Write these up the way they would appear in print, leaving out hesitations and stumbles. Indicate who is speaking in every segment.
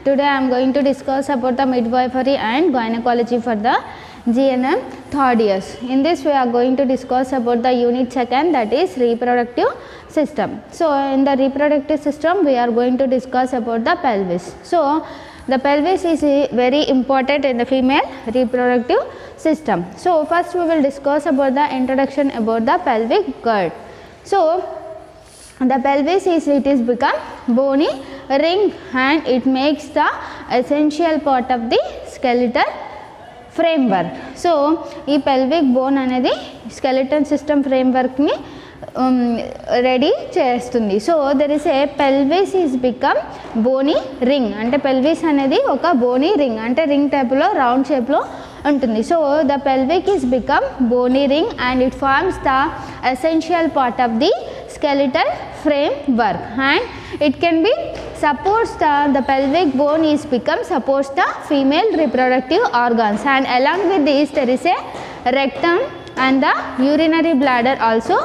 Speaker 1: Today I am going to discuss about the midwifery and gynecology for the GNM third years. In this we are going to discuss about the unit second, that is reproductive system. So in the reproductive system we are going to discuss about the pelvis. So the pelvis is very important in the female reproductive system. So first we will discuss about the introduction about the pelvic girth. So the pelvis is become bony ring and it makes the essential part of the skeletal framework. So ఈ pelvic bone అనేది skeleton system framework ని ready చేస్తుంది. So there is a pelvis is become bony ring, అంటే pelvis అనేది ఒక bony ring, అంటే ring టైప్లో round షేప్లో ఉంటుంది. So the pelvic is become bony ring and it forms the essential part of the skeletal framework and it can be supports the pelvic bone is become supports the female reproductive organs, and along with this there is a rectum and the urinary bladder also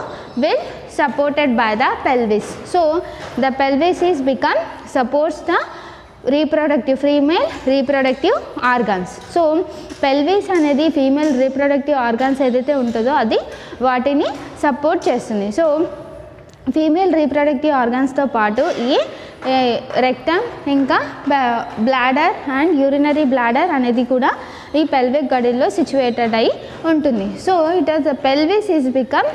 Speaker 1: will supported by the pelvis. So the pelvis is become supports the female reproductive organs. So pelvis అనేది female reproductive organs ఏదైతే ఉంటుందో అది వాటిని support చేస్తుంది. So female reproductive ఆర్గాన్స్తో పాటు ఈ rectum ఇంకా bladder and urinary bladder అనేది కూడా ఈ పెల్విక్ గడిలో సిచ్యువేటెడ్ అయి ఉంటుంది. So it is the pelvis is become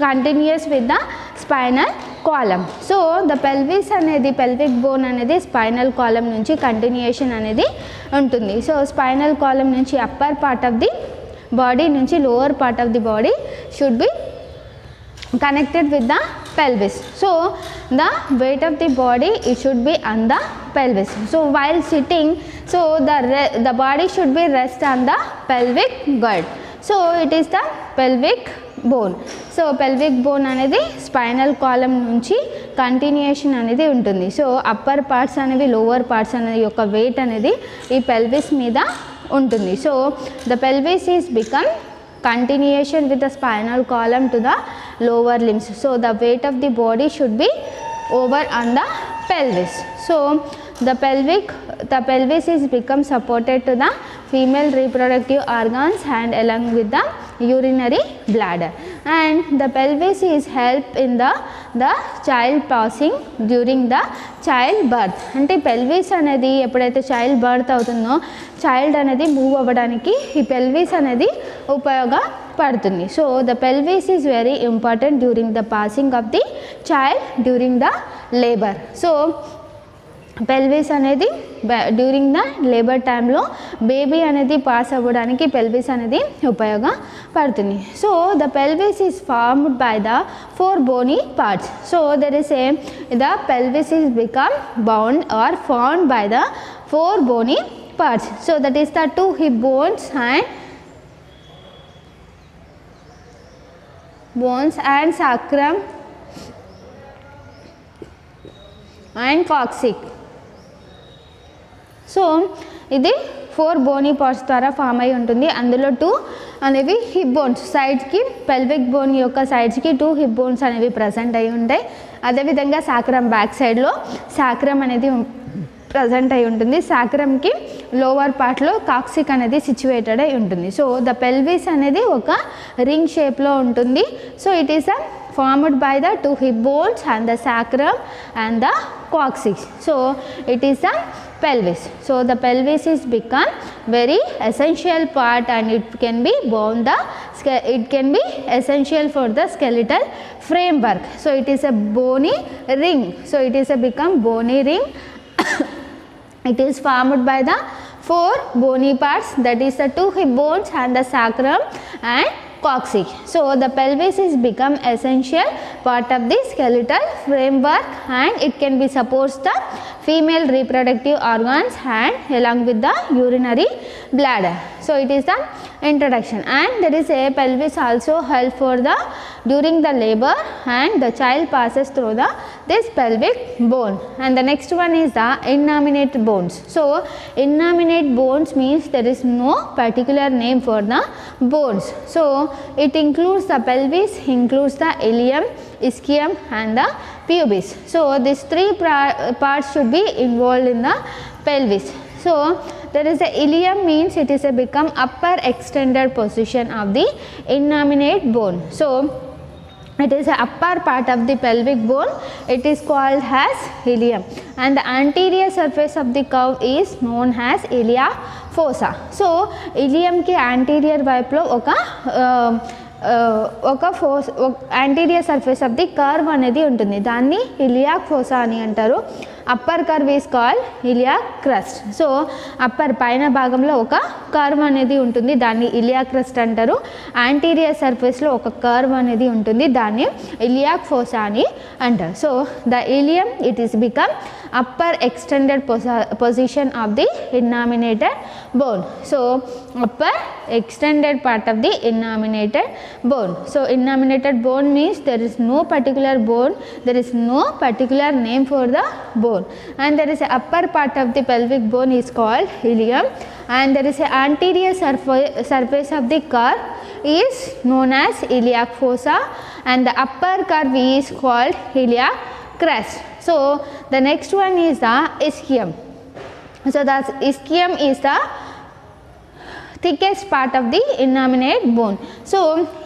Speaker 1: continuous with the spinal column. So the pelvis అనేది పెల్విక్ బోన్ అనేది స్పైనల్ కాలమ్ నుంచి కంటిన్యూషన్ అనేది ఉంటుంది. సో స్పైనల్ కాలమ్ నుంచి upper part of the body నుంచి lower part of the body should be connected with the pelvis. So the weight of the body it should be on the pelvis. So while sitting, so the body should be rest on the pelvic girth. So it is the pelvic bone. So pelvic bone అనేది spinal column నుంచి continuation అనేది ఉంటుంది. So upper parts అనేవి lower parts అనేది యొక్క wait అనేది ఈ pelvis మీద ఉంటుంది. So the pelvis is become continuation with the spinal column to the lower limbs. So the weight of the body should be over on the pelvis. So the pelvis is become supported to the female reproductive organs and along with the urinary bladder, and the pelvis is help in the child passing during the child birth. అంటే pelvis అనేది ఎప్పుడైతే child birth అవుతుందో child అనేది move అవ్వడానికి ఈ pelvis అనేది ఉపయోగపడుతుంది. So the pelvis is very important during the passing of the child during the labour. So pelvis అనేది డ్యూరింగ్ ద లేబర్ టైంలో బేబీ అనేది పాస్ అవ్వడానికి పెల్విస్ అనేది ఉపయోగపడుతుంది. So the pelvis is formed by the 4 bony parts. So there is the pelvis is become bound or formed by the 4 bony parts. So that is the 2 hip bones and sacrum and coccyx. So ఇది 4 Boney parts ద్వారా form అయి ఉంటుంది. అందులో 2 అనేవి hip bones, సైడ్స్కి pelvic bone యొక్క సైడ్స్కి 2 hip bones అనేవి ప్రజెంట్ అయి ఉంటాయి. అదేవిధంగా సాక్రమ్ బ్యాక్ సైడ్లో సాక్రమ్ అనేది ప్రజెంట్ అయి ఉంటుంది. సాక్రమ్కి లోవర్ పార్ట్లో కాక్సిక్ అనేది సిచ్యువేటెడ్ అయి ఉంటుంది. సో ద పెల్విస్ అనేది ఒక రింగ్ షేప్లో ఉంటుంది. So it is formed by the 2 hip bones and the sacrum and the coccyx. So it is a pelvis. So the pelvis is become very essential part and it can be essential for the skeletal framework. So it is a bony ring. So it is a become bony ring. It is formed by the 4 bony parts, that is the 2 hip bones and the sacrum and coccyx. So the pelvis is become essential part of the skeletal framework and it can be supports the female reproductive organs and along with the urinary bladder. So it is the introduction, and there is a pelvis also help for the during the labor and the child passes through this pelvic bone. And the next one is the innominate bones. So innominate bones means there is no particular name for the bones. So it includes the pelvis, includes the ilium, ischium and the pubis. So these 3 parts should be involved in the pelvis. So there is a ilium means it is a become upper extended position of the innominate bone. So it is the upper part of the pelvic bone, it is called as ilium, and the anterior surface of the curve is known as ilia fossa. So ilium ki anterior వైపు లో ఒక force anterior surface of the curve అనేది ఉంటుంది, దాన్ని iliac fossa అని అంటారు. Upper curve is called iliac crust. So upper పైన భాగంలో ఒక కర్వ్ అనేది ఉంటుంది, దాన్ని ఇలియాక్ క్రస్ట్ అంటారు. యాంటీరియర్ సర్ఫేస్లో ఒక కర్వ్ అనేది ఉంటుంది, దాన్ని ఇలియాక్ ఫోసా అని అంటారు. So the ileum it is become upper extended position of the innominated bone. So upper extended part of the innominated bone. So innominated bone means there is no particular bone, there is no particular name for the bone, and there is a upper part of the pelvic bone is called ilium, and there is a anterior surface of the curve is known as iliac fossa, and the upper curve is called iliac crest. So the next one is the ischium. So the ischium is the thickest part of the innominate bone. So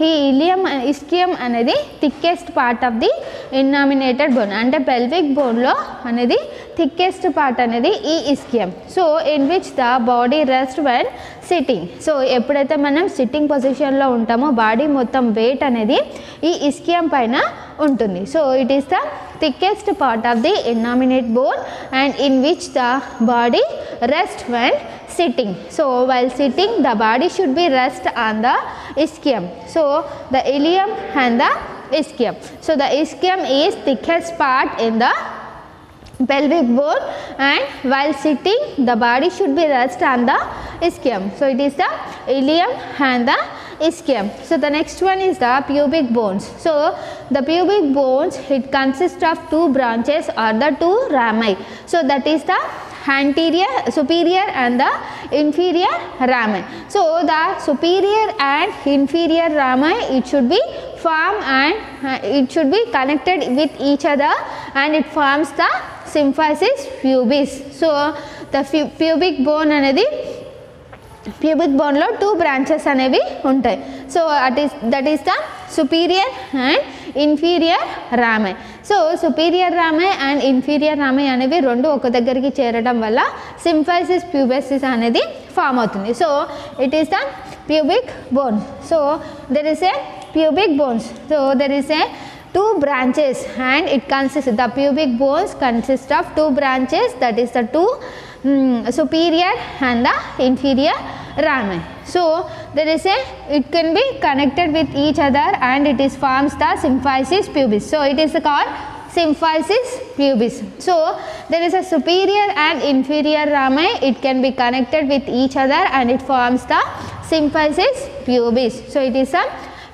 Speaker 1: ఈ ileum ischium అనేది thickest part of the innominated bone, అంటే pelvic bone లో అనేది thickest part అనేది ఈ ischium. So in which the body rests when sitting. So ఎప్పుడైతే మనం sitting పొజిషన్లో ఉంటామో బాడీ మొత్తం వెయిట్ అనేది ఈ ischium పైన ఉంటుంది. So it is the thickest part of the innominate bone and in which the body rests when sitting. So while sitting the body should be rest on the ischium. So the ilium and the ischium. So the ischium is thickest part in the pelvic bone and while sitting the body should be rest on the ischium. So it is the ilium and the ischium. So the next one is the pubic bones. So the pubic bones it consists of two branches or the two rami. So that is the anterior, superior and the inferior rami. So the superior and inferior rami it should be form and it should be connected with each other and it forms the symphysis pubis. So the pubic bone అనేది pubic bone లో two branches అనేవి ఉంటాయి. So that is the superior and inferior rami. So superior rami and inferior rami అనేవి రెండు ఒక దగ్గరికి చేరడం వల్ల symphysis pubis అనేది ఫామ్ అవుతుంది. So it is the pubic bone. So there is a pubic bones. So there is a two branches and it consists, the pubic bones consist of two branches, that is the two superior and the inferior rami. So there is a, it can be connected with each other and it is forms the symphysis pubis. So it is called symphysis pubis. So there is a superior and inferior rami, it can be connected with each other and it forms the symphysis pubis. So it is a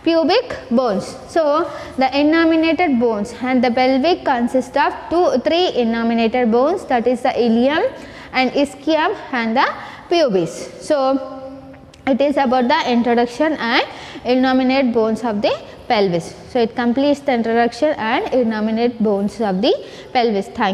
Speaker 1: pubic bones. So the innominated bones and the pelvic consist of three innominated bones, that is the ilium and ischium and the pubis. So it is about the introduction and innominate bones of the pelvis. So it completes the introduction and innominate bones of the pelvis. Thank you.